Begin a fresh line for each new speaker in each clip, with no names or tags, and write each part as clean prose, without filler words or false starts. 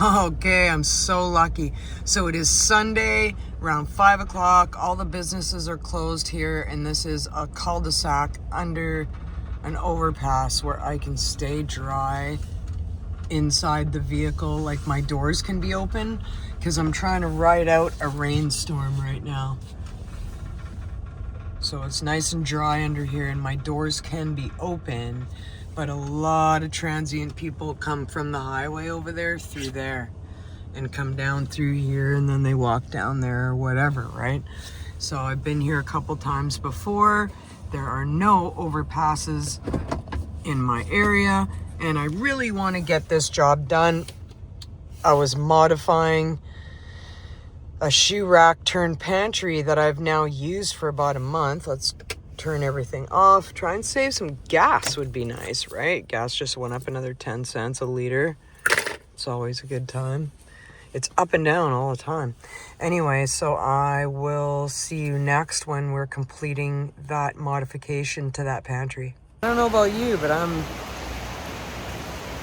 Okay, I'm so lucky. So it is Sunday around 5 o'clock. All the businesses are closed here, and this is a cul-de-sac under an overpass where I can stay dry inside the vehicle. Like my doors can be open because I'm trying to ride out a rainstorm right now. So it's nice and dry under here, and my doors can be open. But a lot of transient people come from the highway over there through there and come down through here, and then they walk down there or whatever, right? So I've been here a couple times before. There are no overpasses in my area, and I really want to get this job done. I was modifying a shoe rack turned pantry that I've now used for about a month. Let's turn everything off. Try and save some gas would be nice, right? Gas just went up another 10 cents a liter. It's always a good time. It's up and down all the time. Anyway, so I will see you next when we're completing that modification to that pantry. I don't know about you, but I'm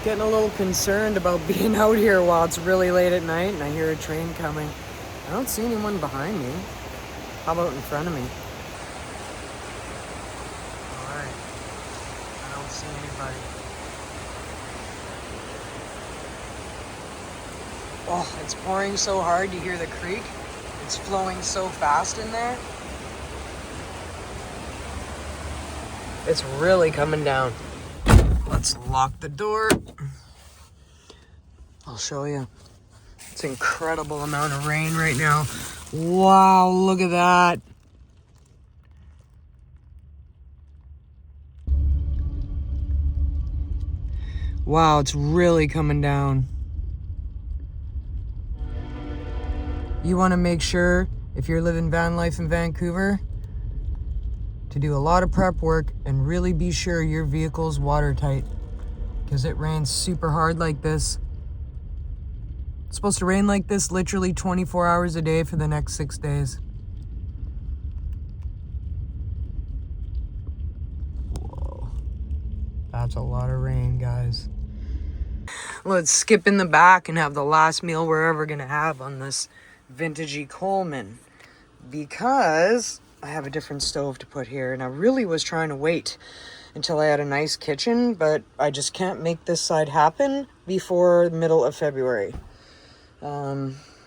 getting a little concerned about being out here while it's really late at night and I hear a train coming. I don't see anyone behind me. How about in front of me? Alright. I don't see anybody. Oh, it's pouring so hard. You hear the creek? It's flowing so fast in there. It's really coming down. Let's lock the door. I'll show you. It's an incredible amount of rain right now. Wow, look at that. Wow, it's really coming down. You want to make sure, if you're living van life in Vancouver, to do a lot of prep work and really be sure your vehicle's watertight, because it rains super hard like this. It's supposed to rain like this literally 24 hours a day for the next 6 days. Whoa. That's a lot of rain, guys. Let's skip in the back and have the last meal we're ever going to have on this vintagey Coleman, because I have a different stove to put here, and I really was trying to wait until I had a nice kitchen, but I just can't make this side happen before the middle of February.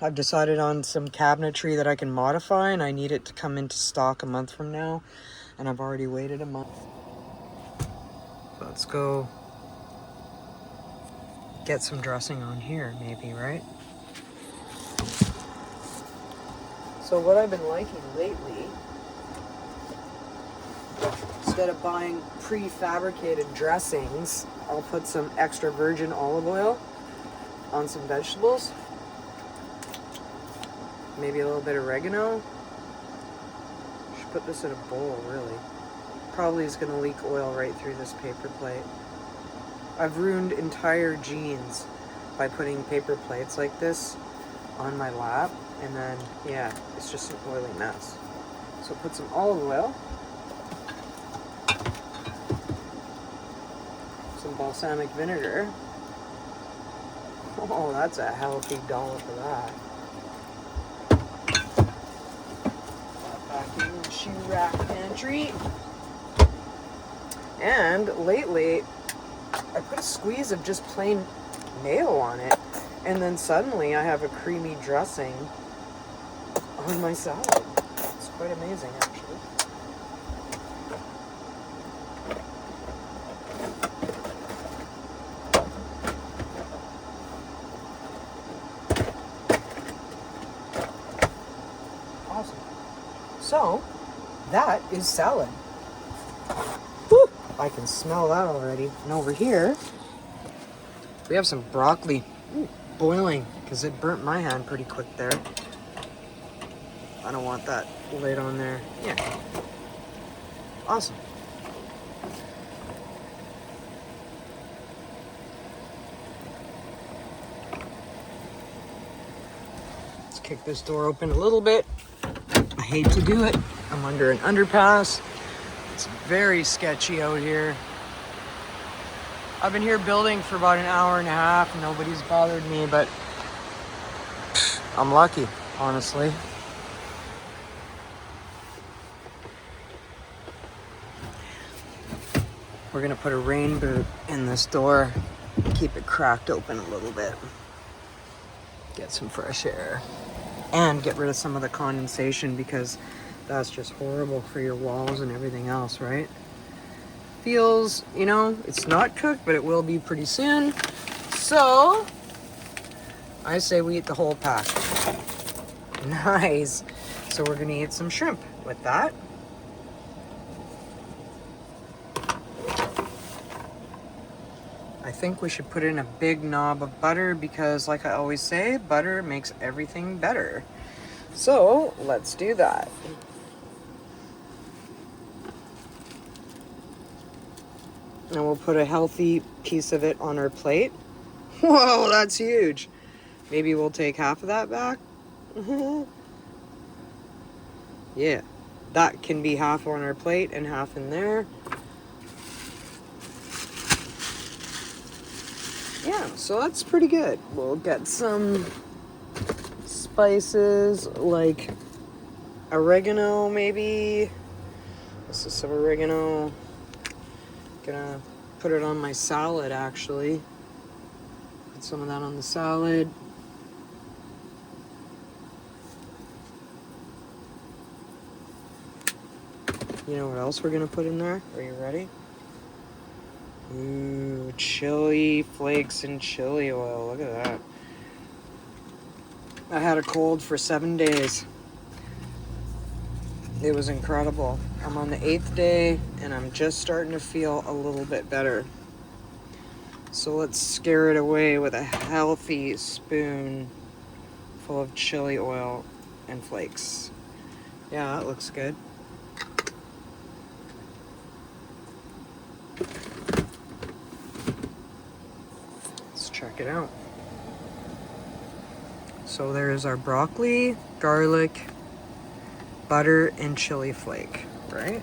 I've decided on some cabinetry that I can modify, and I need it to come into stock a month from now, and I've already waited a month. Let's go get some dressing on here, maybe, right? So what I've been liking lately, instead of buying prefabricated dressings, I'll put some extra virgin olive oil on some vegetables. Maybe a little bit of oregano. Should put this in a bowl, really. Probably is going to leak oil right through this paper plate. I've ruined entire jeans by putting paper plates like this on my lap, and then, yeah, it's just an oily mess. So put some olive oil, some balsamic vinegar. Oh, that's a healthy dollop of that. Back in the shoe rack pantry. And lately, I put a squeeze of just plain mayo on it, and then suddenly I have a creamy dressing on my salad. It's quite amazing, actually. Awesome. So, that is salad. Whew, I can smell that already. And over here, we have some broccoli boiling, because it burnt my hand pretty quick there. I don't want that lid on there. Yeah. Awesome. Let's kick this door open a little bit. I hate to do it. I'm under an underpass. It's very sketchy out here. I've been here building for about an hour and a half and nobody's bothered me, but I'm lucky, honestly. We're gonna put a rain boot in this door, keep it cracked open a little bit, get some fresh air, and get rid of some of the condensation because that's just horrible for your walls and everything else, right? Feels, you know, it's not cooked, but it will be pretty soon. So, I say we eat the whole pack. Nice. So we're gonna eat some shrimp with that. I think we should put in a big knob of butter because, like I always say, butter makes everything better. So, let's do that. And we'll put a healthy piece of it on our plate. Whoa, that's huge. Maybe we'll take half of that back. Yeah, that can be half on our plate and half in there. Yeah, so that's pretty good. We'll get some spices like oregano, maybe. This is some oregano. Gonna put it on my salad, actually. Put some of that on the salad. You know what else we're gonna put in there? Are you ready? Ooh, chili flakes and chili oil. Look at that. I had a cold for 7 days. It was incredible. I'm on the 8th day and I'm just starting to feel a little bit better. So let's scare it away with a healthy spoon full of chili oil and flakes. Yeah, that looks good. Let's check it out. So there's our broccoli, garlic, butter, and chili flake, right?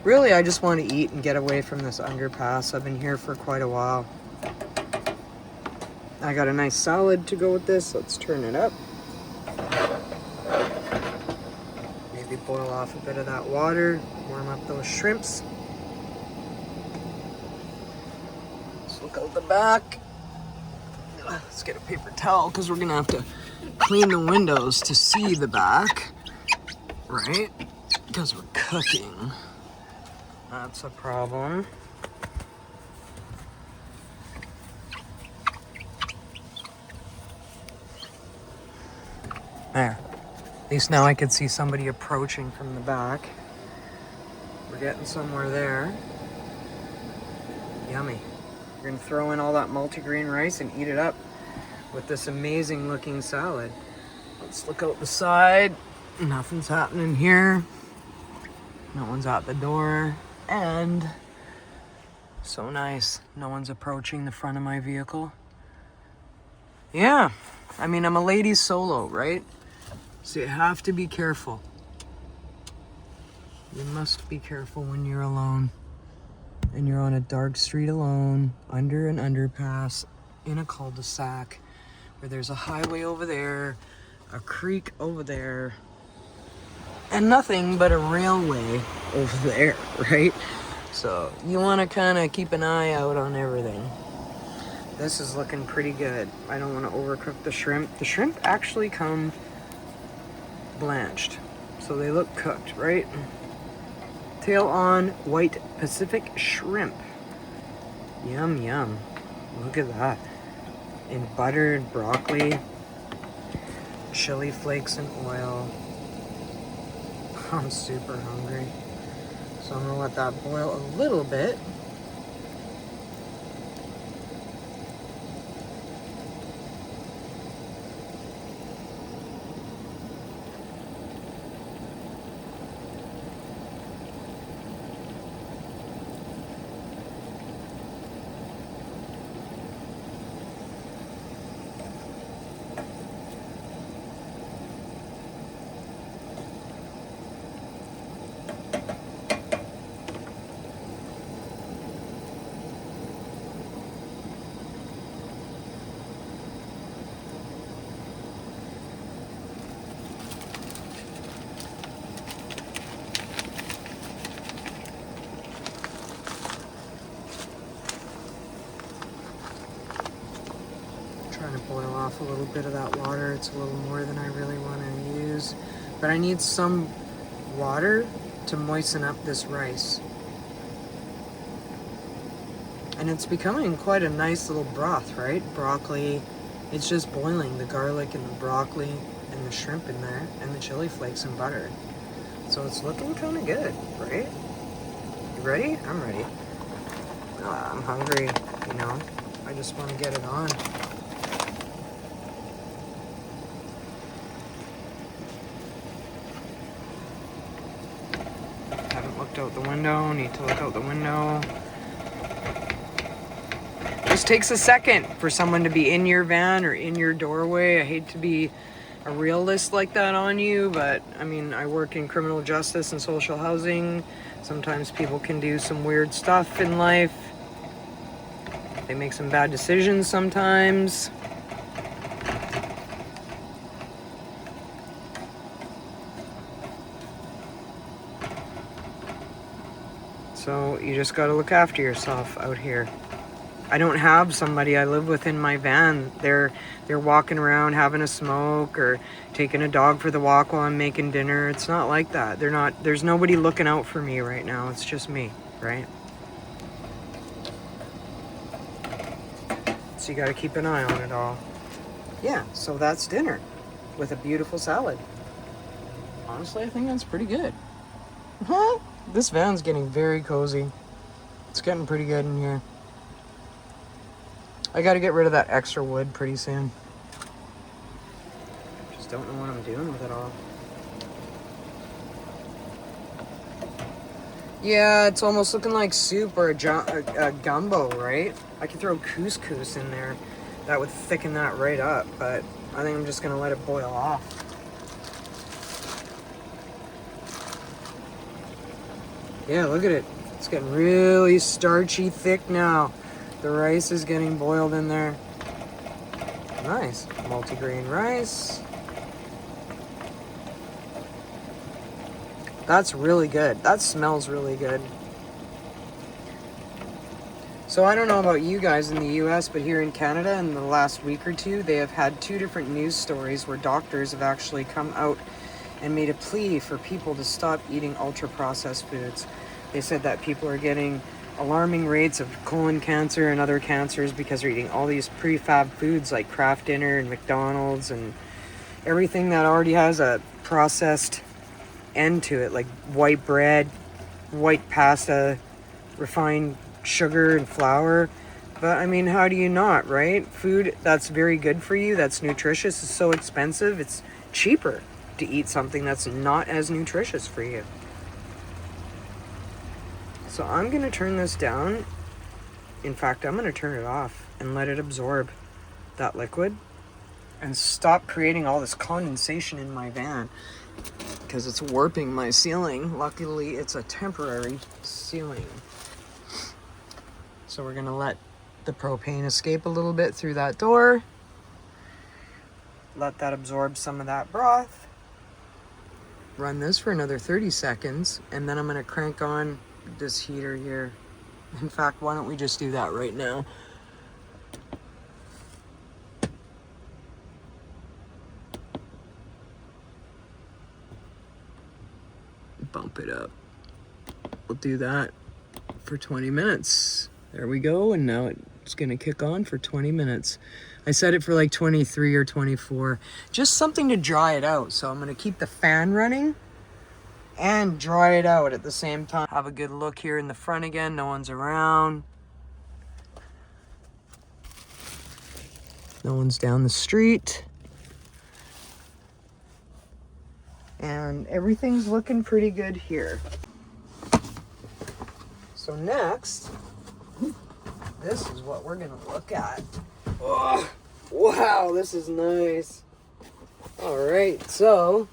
Really, I just want to eat and get away from this underpass. I've been here for quite a while. I got a nice salad to go with this. Let's turn it up. Maybe boil off a bit of that water, warm up those shrimps. Let's look out the back. Let's get a paper towel because we're gonna have to clean the windows to see the back, right? Because we're cooking. That's a problem. There. At least now I can see somebody approaching from the back. We're getting somewhere there. Yummy. We're gonna throw in all that multigrain rice and eat it up with this amazing looking salad. Let's look out the side. Nothing's happening here. No one's at the door. And so nice. No one's approaching the front of my vehicle. Yeah. I mean, I'm a ladies solo, right? So you have to be careful. You must be careful when you're alone. And you're on a dark street alone, under an underpass, in a cul-de-sac, where there's a highway over there, a creek over there, and nothing but a railway over there, right? So you want to kind of keep an eye out on everything. This is looking pretty good. I don't want to overcook the shrimp. The shrimp actually come blanched, so they look cooked, right? Tail on white Pacific shrimp. Yum, yum. Look at that. In butter and broccoli, chili flakes and oil. I'm super hungry. So I'm gonna let that boil a little bit. trying to boil off a little bit of that water. It's a little more than I really want to use. But I need some water to moisten up this rice. And it's becoming quite a nice little broth, right? Broccoli, it's just boiling. The garlic and the broccoli and the shrimp in there and the chili flakes and butter. So it's looking kind of good, right? You ready? I'm ready. I'm hungry, you know. I just want to get it on. Haven't looked out the window. Need to look out the window. Just takes a second for someone to be in your van or in your doorway. I hate to be a realist like that on you, but I mean, I work in criminal justice and social housing. Sometimes people can do some weird stuff in life. They make some bad decisions sometimes. So you just gotta look after yourself out here. I don't have somebody I live with in my van. They're walking around having a smoke or taking a dog for the walk while I'm making dinner. It's not like that. There's nobody looking out for me right now. It's just me, right? So you got to keep an eye on it all. Yeah, so that's dinner with a beautiful salad. Honestly, I think that's pretty good. This van's getting very cozy. It's getting pretty good in here. I got to get rid of that extra wood pretty soon. Just don't know what I'm doing with it all. Yeah, it's almost looking like soup or a gumbo, right? I could throw couscous in there. That would thicken that right up, but I think I'm just going to let it boil off. Yeah, look at it. It's getting really starchy thick now. The rice is getting boiled in there. Nice. Multigrain rice. That's really good. That smells really good. So I don't know about you guys in the US, but here in Canada in the last week or two, they have had 2 different news stories where doctors have actually come out and made a plea for people to stop eating ultra-processed foods. They said that people are getting alarming rates of colon cancer and other cancers because they're eating all these prefab foods like Kraft Dinner and McDonald's and everything that already has a processed end to it, like white bread, white pasta, refined sugar and flour. But I mean, how do you not, right? Food that's very good for you, that's nutritious, is so expensive. It's cheaper to eat something that's not as nutritious for you. So I'm going to turn this down. In fact, I'm going to turn it off and let it absorb that liquid and stop creating all this condensation in my van because it's warping my ceiling. Luckily, it's a temporary ceiling. So we're going to let the propane escape a little bit through that door. Let that absorb some of that broth. Run this for another 30 seconds, and then I'm going to crank on this heater here. In fact, why don't we just do that right now? Bump it up. We'll do that for 20 minutes. There we go, and now it's gonna kick on for 20 minutes. I set it for like 23 or 24. Just something to dry it out. So I'm gonna keep the fan running and dry it out at the same time. Have a good look here in the front again. No one's around. No one's down the street. And everything's looking pretty good here. So next, this is what we're gonna look at. Oh, wow, this is nice. All right, so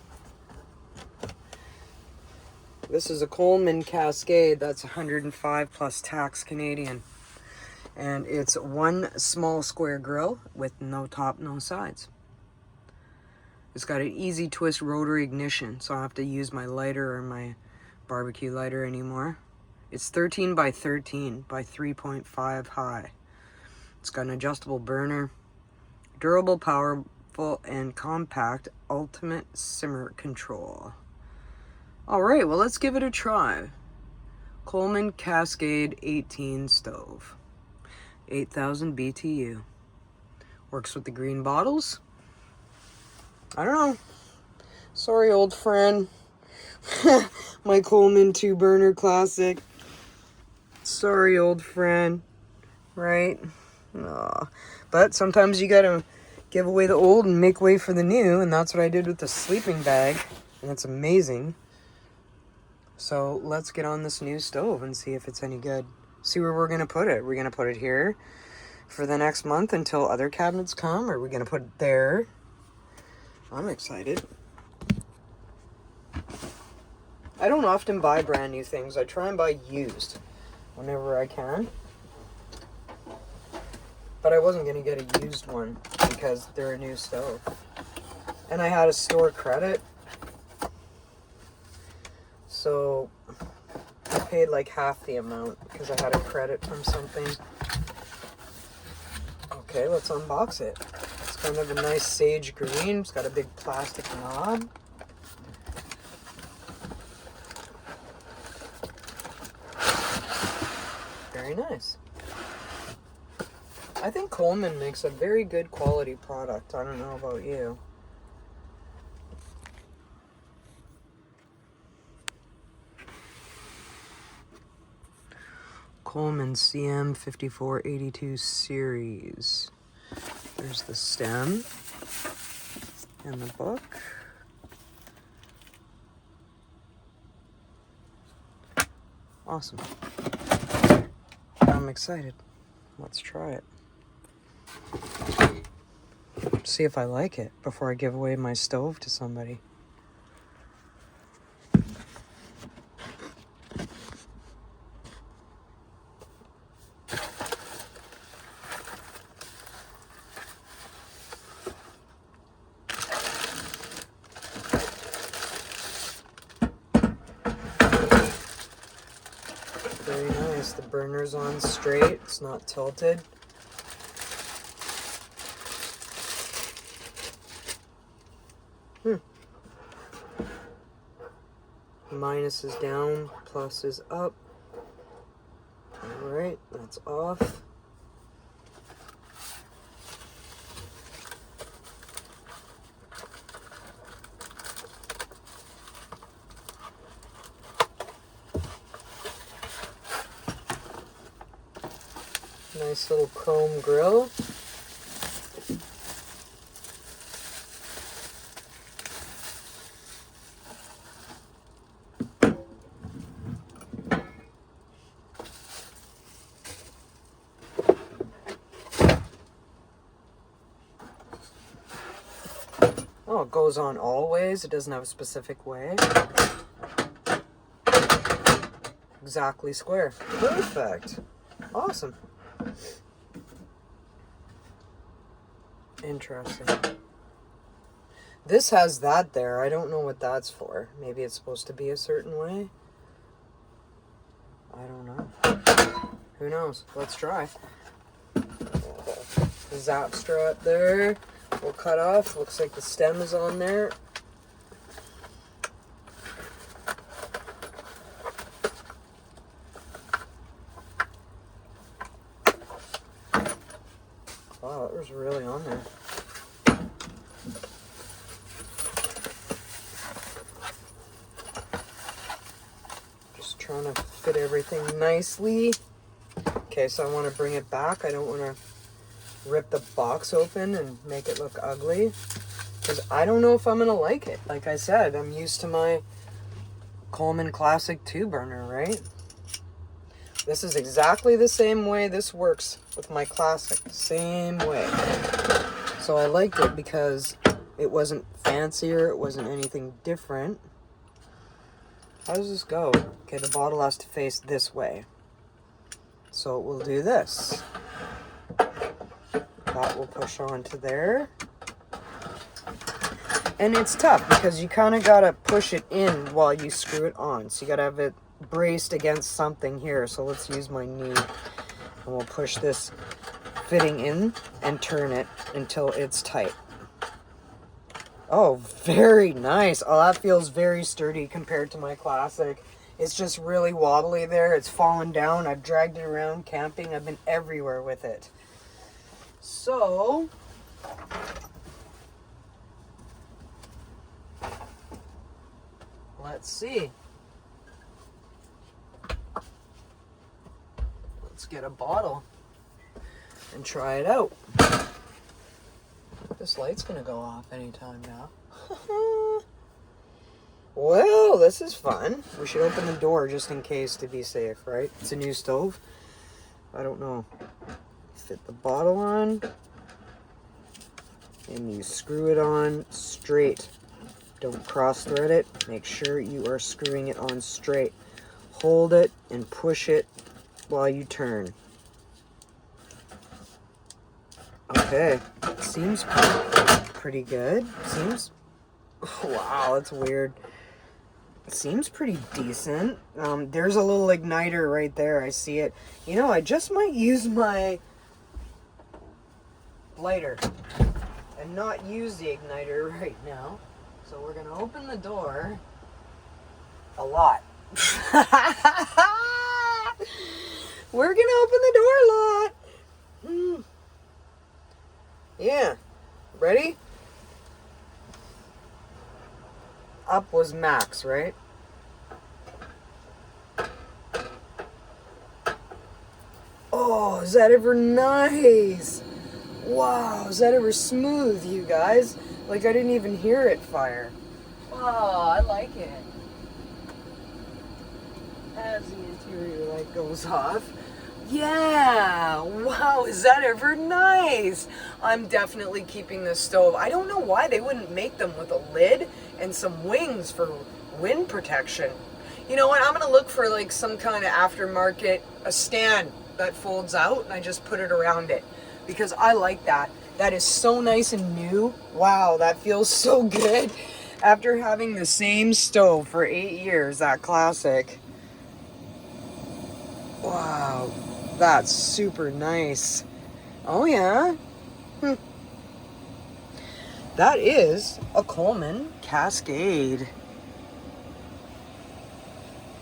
this is a Coleman Cascade. That's 105 plus tax Canadian. And it's one small square grill with no top, no sides. It's got an easy twist rotary ignition, so I don't have to use my lighter or my barbecue lighter anymore. It's 13 by 13 by 3.5 high. It's got an adjustable burner, Durable, powerful, and compact. Ultimate simmer control. All right, well, let's give it a try. Coleman Cascade 18 stove. 8,000 BTU. Works with the green bottles. I don't know. Sorry, old friend. My Coleman 2-burner classic. Sorry, old friend. Right? Aw. But sometimes you gotta give away the old and make way for the new, and that's what I did with the sleeping bag, and it's amazing. So let's get on this new stove and see if it's any good. See where we're gonna put it. We're gonna put it here for the next month until other cabinets come, or we're gonna put it there. I'm excited. I don't often buy brand new things. I try and buy used whenever I can. But I wasn't going to get a used one because they're a new stove. And I had a store credit. So I paid like half the amount because I had a credit from something. Okay, let's unbox it. It's kind of a nice sage green. It's got a big plastic knob. Very nice. I think Coleman makes a very good quality product. I don't know about you. Coleman CM5482 series. There's the stem and the book. Awesome. I'm excited. Let's try it. See if I like it before I give away my stove to somebody. Very nice. The burner's on straight. It's not tilted. Minus is down, plus is up. Alright, that's off. Nice little chrome grill. Oh, it goes on always. It doesn't have a specific way. Exactly square. Perfect. Awesome. Interesting. This has that there. I don't know what that's for. Maybe it's supposed to be a certain way. I don't know. Who knows? Let's try. The zap strut there. We'll cut off. Looks like the stem is on there. Wow, that was really on there. Just trying to fit everything nicely. Okay, so I want to bring it back. I don't want to rip the box open and make it look ugly, because I don't know if I'm gonna like it. Like I said, I'm used to my Coleman Classic 2-burner, right? This is exactly the same way this works with my Classic. Same way. So I liked it because it wasn't fancier, it wasn't anything different. How does this go? Okay, the bottle has to face this way. So we'll do this. That will push onto there. And it's tough because you kind of got to push it in while you screw it on. So you got to have it braced against something here. So let's use my knee. And we'll push this fitting in and turn it until it's tight. Oh, very nice. Oh, that feels very sturdy compared to my Classic. It's just really wobbly there. It's fallen down. I've dragged it around camping. I've been everywhere with it. So, let's see. Let's get a bottle and try it out. This light's gonna go off anytime now. Well, this is fun. We should open the door just in case to be safe, right? It's a new stove. I don't know. Fit the bottle on. And you screw it on straight. Don't cross thread it. Make sure you are screwing it on straight. Hold it and push it while you turn. Okay. Seems pretty good. Seems... Wow, that's weird. Seems pretty decent. There's a little igniter right there. I see it. You know, I just might use my lighter and not use the igniter right now. So we're gonna open the door a lot. We're gonna open the door a lot. Yeah. Ready? Up was max, right? Oh, is that ever nice? Wow, is that ever smooth, you guys? Like I didn't even hear it fire. Wow, I like it. As the interior light goes off. Yeah, wow, is that ever nice? I'm definitely keeping this stove. I don't know why they wouldn't make them with a lid and some wings for wind protection. You know what, I'm gonna look for like some kind of aftermarket, a stand that folds out and I just put it around it because I like that. That is so nice and new. Wow, that feels so good. After having the same stove for 8 years, that Classic. Wow, that's super nice. Oh yeah? That is a Coleman Cascade.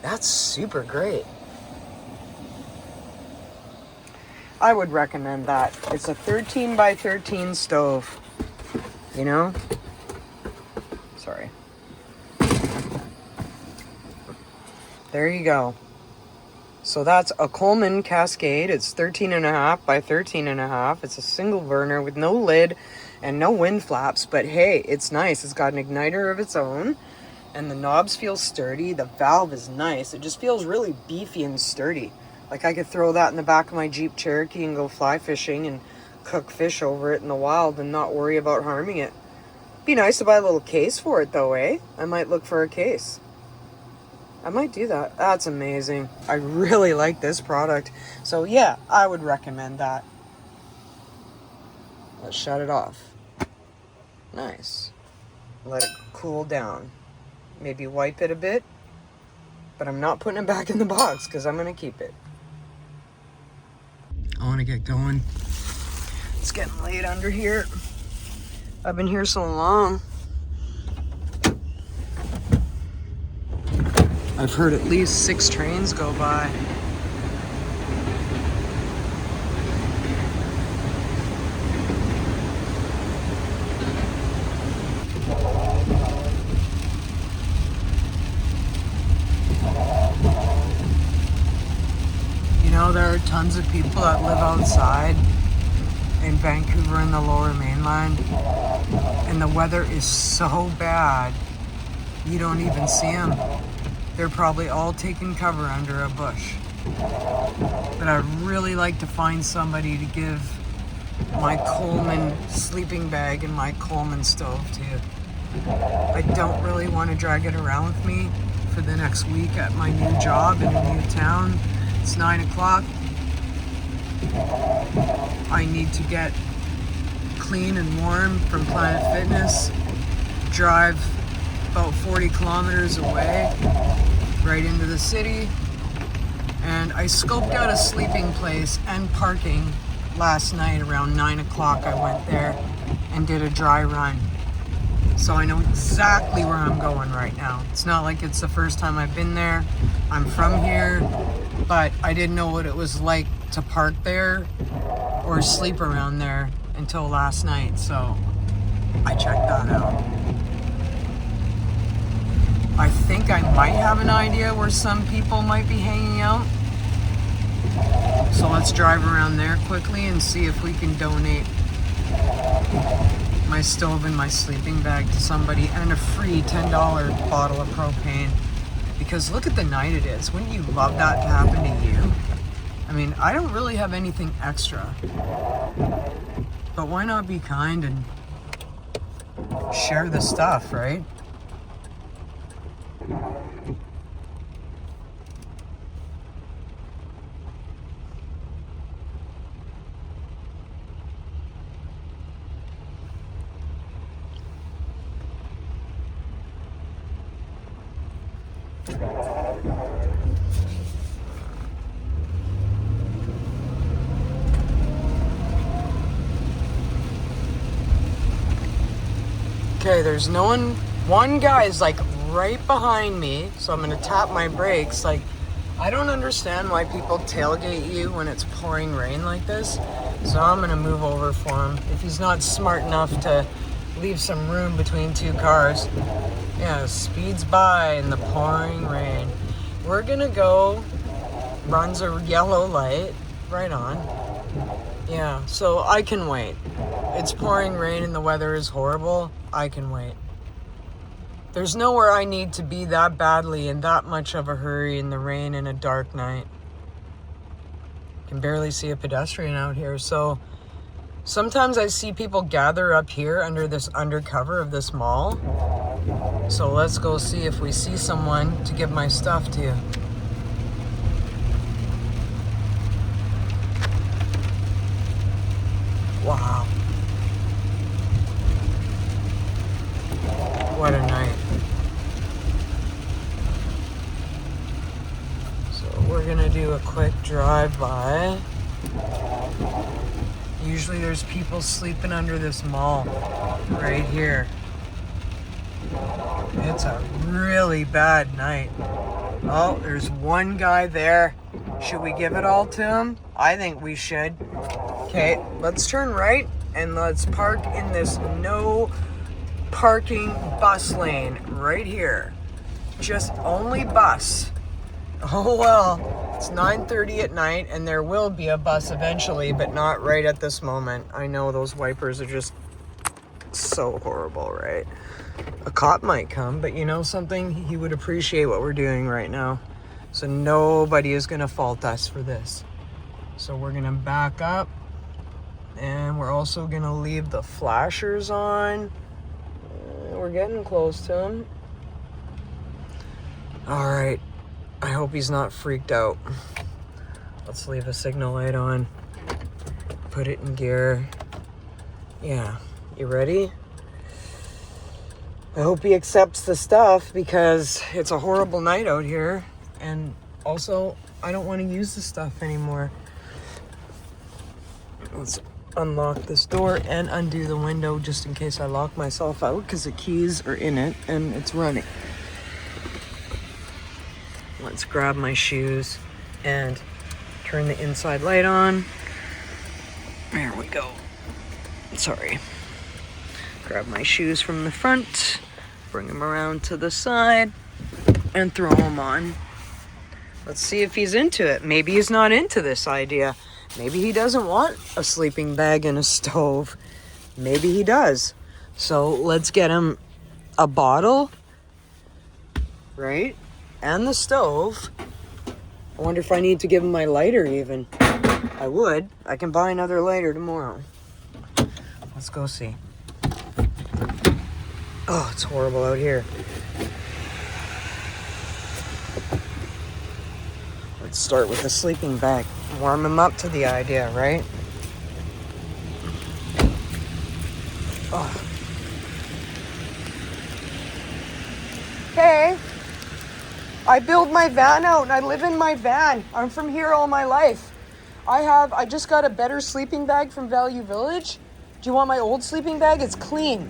That's super great. I would recommend that. It's a 13 by 13 stove. You know? Sorry. There you go. So that's a Coleman Cascade. It's 13.5 by 13.5. It's a single burner with no lid and no wind flaps. But hey, it's nice. It's got an igniter of its own. And the knobs feel sturdy. The valve is nice. It just feels really beefy and sturdy. Like I could throw that in the back of my Jeep Cherokee and go fly fishing and cook fish over it in the wild and not worry about harming it. Be nice to buy a little case for it though, eh? I might look for a case. I might do that. That's amazing. I really like this product. So yeah, I would recommend that. Let's shut it off. Nice. Let it cool down. Maybe wipe it a bit. But I'm not putting it back in the box because I'm going to keep it. I want to get going. It's getting late under here. I've been here so long. I've heard at least 6 trains go by. You know, there are tons of people that live outside in Vancouver and the Lower Mainland, and the weather is so bad, you don't even see them. They're probably all taking cover under a bush. But I'd really like to find somebody to give my Coleman sleeping bag and my Coleman stove to. I don't really want to drag it around with me for the next week at my new job in a new town. It's 9 o'clock. I need to get clean and warm from Planet Fitness, drive about 40 kilometers away, right into the city, and I scoped out a sleeping place and parking last night around 9 o'clock. I went there and did a dry run. So I know exactly where I'm going right now. It's not like it's the first time I've been there. I'm from here, but I didn't know what it was like to park there or sleep around there until last night. So I checked that out. I think I might have an idea where some people might be hanging out. So let's drive around there quickly and see if we can donate my stove and my sleeping bag to somebody and a free $10 bottle of propane. Because look at the night it is. Wouldn't you love that to happen to you? I mean, I don't really have anything extra. But why not be kind and share the stuff, right? Okay, there's no one. One guy is like right behind me, so I'm gonna tap my brakes. Like, I don't understand why people tailgate you when it's pouring rain like this. So I'm gonna move over for him. If he's not smart enough to leave some room between two cars. Yeah, speeds by in the pouring rain. We're gonna go, runs a yellow light, right on. Yeah, so I can wait. It's pouring rain and the weather is horrible. I can wait. There's nowhere I need to be that badly in that much of a hurry in the rain in a dark night. Can barely see a pedestrian out here. So sometimes I see people gather up here under this undercover of this mall. So let's go see if we see someone to give my stuff to. Wow. What a night. So we're gonna do a quick drive-by. Usually there's people sleeping under this mall right here. It's a really bad night. Oh, there's one guy there. Should we give it all to him? I think we should. Okay, let's turn right and let's park in this no parking bus lane right here. Just only bus. Oh well, it's 9:30 at night and there will be a bus eventually, but not right at this moment. I know those wipers are just so horrible, right? A cop might come, but you know something? He would appreciate what we're doing right now. So nobody is gonna fault us for this. So we're gonna back up and we're also gonna leave the flashers on. We're getting close to him. All right, I hope he's not freaked out. Let's leave a signal light on. Put it in gear. Yeah, you ready? I hope he accepts the stuff because it's a horrible night out here. And also, I don't want to use the stuff anymore. Let's unlock this door and undo the window just in case I lock myself out because the keys are in it and it's running. Let's grab my shoes and turn the inside light on. There we go. Sorry. Grab my shoes from the front, bring them around to the side, and throw them on. Let's see if he's into it. Maybe he's not into this idea. Maybe he doesn't want a sleeping bag and a stove. Maybe he does. So let's get him a bottle, right? And the stove. I wonder if I need to give him my lighter even. I would. I can buy another lighter tomorrow. Let's go see. Oh, it's horrible out here. Let's start with the sleeping bag. Warm him up to the idea, right? Oh. Hey, I build my van out and I live in my van. I'm from here all my life. I just got a better sleeping bag from Value Village. Do you want my old sleeping bag? It's clean.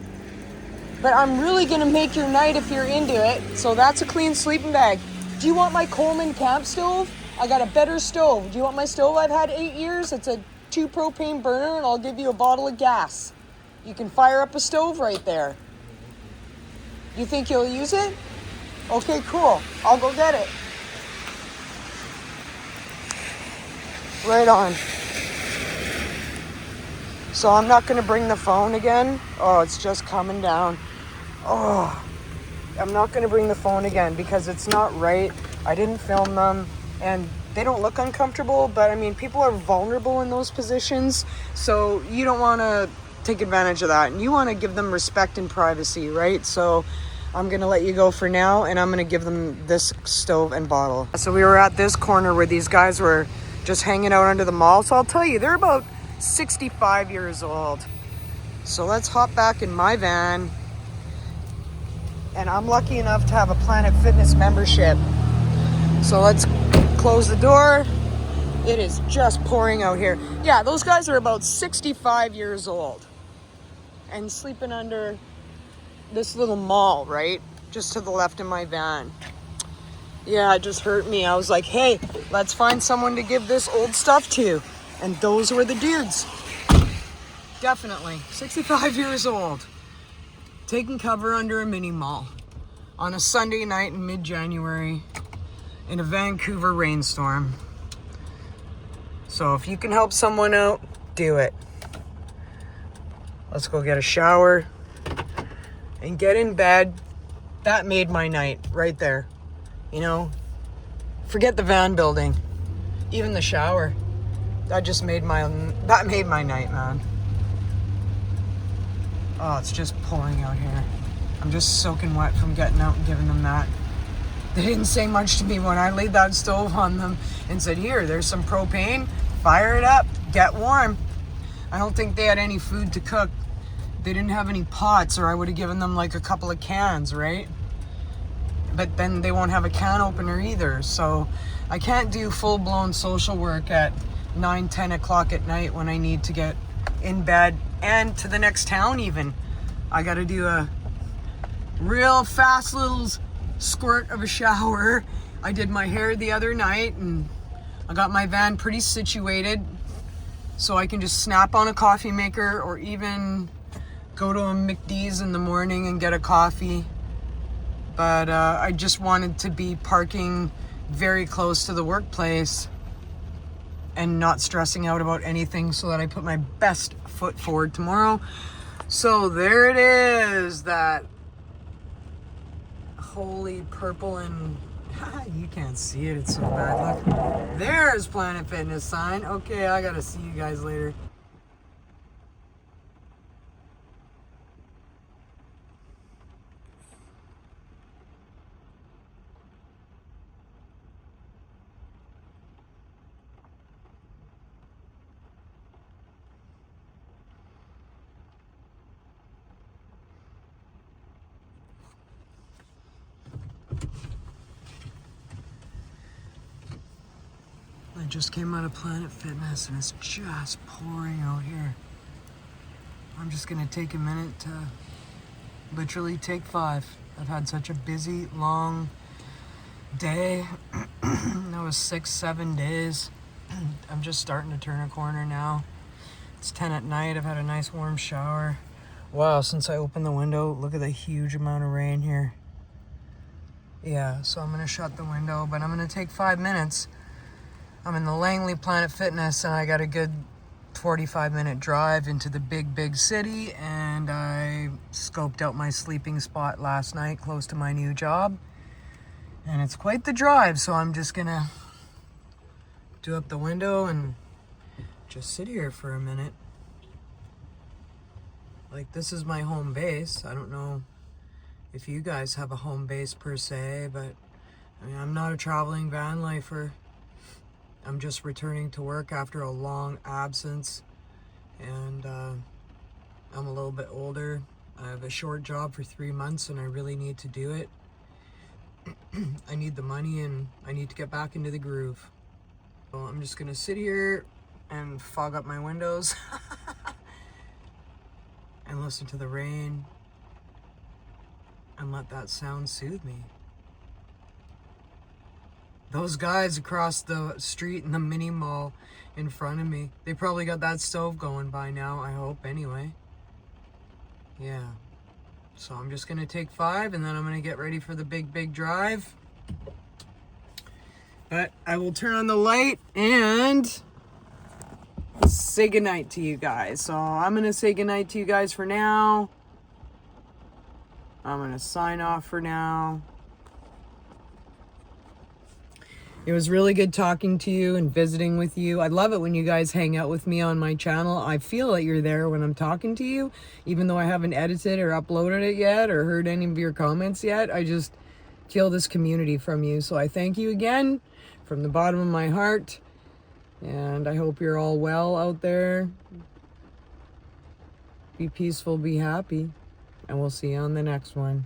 But I'm really gonna make your night if you're into it. So that's a clean sleeping bag. Do you want my Coleman camp stove? I got a better stove. Do you want my stove I've had 8 years? It's a 2 propane burner, and I'll give you a bottle of gas. You can fire up a stove right there. You think you'll use it? Okay, cool. I'll go get it. Right on. So I'm not going to bring the phone again. Oh, it's just coming down. Oh, I'm not going to bring the phone again because it's not right. I didn't film them and they don't look uncomfortable, but I mean, people are vulnerable in those positions. So you don't want to take advantage of that, and you want to give them respect and privacy, right? So I'm going to let you go for now, and I'm going to give them this stove and bottle. So we were at this corner where these guys were just hanging out under the mall. So I'll tell you, they're about 65 years old. So let's hop back in my van. And I'm lucky enough to have a Planet Fitness membership. So let's close the door. It is just pouring out here. Yeah, those guys are about 65 years old and sleeping under this little mall, right? Just to the left of my van. Yeah, it just hurt me. I was like, hey, let's find someone to give this old stuff to. And those were the dudes. Definitely. 65 years old. Taking cover under a mini mall on a Sunday night in mid-January in a Vancouver rainstorm. So if you can help someone out, do it. Let's go get a shower and get in bed. That made my night right there. You know, forget the van building, even the shower. That made my night, man. Oh, it's just pouring out here. I'm just soaking wet from getting out and giving them that. They didn't say much to me when I laid that stove on them and said, here, there's some propane, fire it up, get warm. I don't think they had any food to cook. They didn't have any pots, or I would have given them like a couple of cans, right? But then they won't have a can opener either. So I can't do full-blown social work at 9, 10 o'clock at night when I need to get in bed and to the next town even. I got to do a real fast little squirt of a shower. I did my hair the other night and I got my van pretty situated so I can just snap on a coffee maker or even go to a McD's in the morning and get a coffee. But I just wanted to be parking very close to the workplace and not stressing out about anything so that I put my best foot forward tomorrow. So there it is, that holy purple and you can't see it, it's so bad. Look, there's Planet Fitness sign. Okay, I gotta see you guys later. I just came out of Planet Fitness and it's just pouring out here. I'm just gonna take a minute to literally take 5. I've had such a busy, long day. That was 6, 7 days. I'm just starting to turn a corner now. It's 10 at night. I've had a nice warm shower. Wow, since I opened the window, look at the huge amount of rain here. Yeah, so I'm gonna shut the window, but I'm gonna take 5 minutes. I'm in the Langley Planet Fitness and I got a good 45-minute drive into the big city, and I scoped out my sleeping spot last night close to my new job. And it's quite the drive, so I'm just gonna do up the window and just sit here for a minute. Like, this is my home base. I don't know if you guys have a home base per se, but I mean, I'm not a traveling van lifer. I'm just returning to work after a long absence, and I'm a little bit older. I have a short job for 3 months and I really need to do it. I need the money and I need to get back into the groove. So I'm just gonna sit here and fog up my windows and listen to the rain and let that sound soothe me. Those guys across the street in the mini mall in front of me, they probably got that stove going by now, I hope, anyway. Yeah. So I'm just going to take 5 and then I'm going to get ready for the big drive. But I will turn on the light and say goodnight to you guys. So I'm going to say goodnight to you guys for now. I'm going to sign off for now. It was really good talking to you and visiting with you. I love it when you guys hang out with me on my channel. I feel that you're there when I'm talking to you, even though I haven't edited or uploaded it yet or heard any of your comments yet. I just feel this community from you. So I thank you again from the bottom of my heart. And I hope you're all well out there. Be peaceful, be happy. And we'll see you on the next one.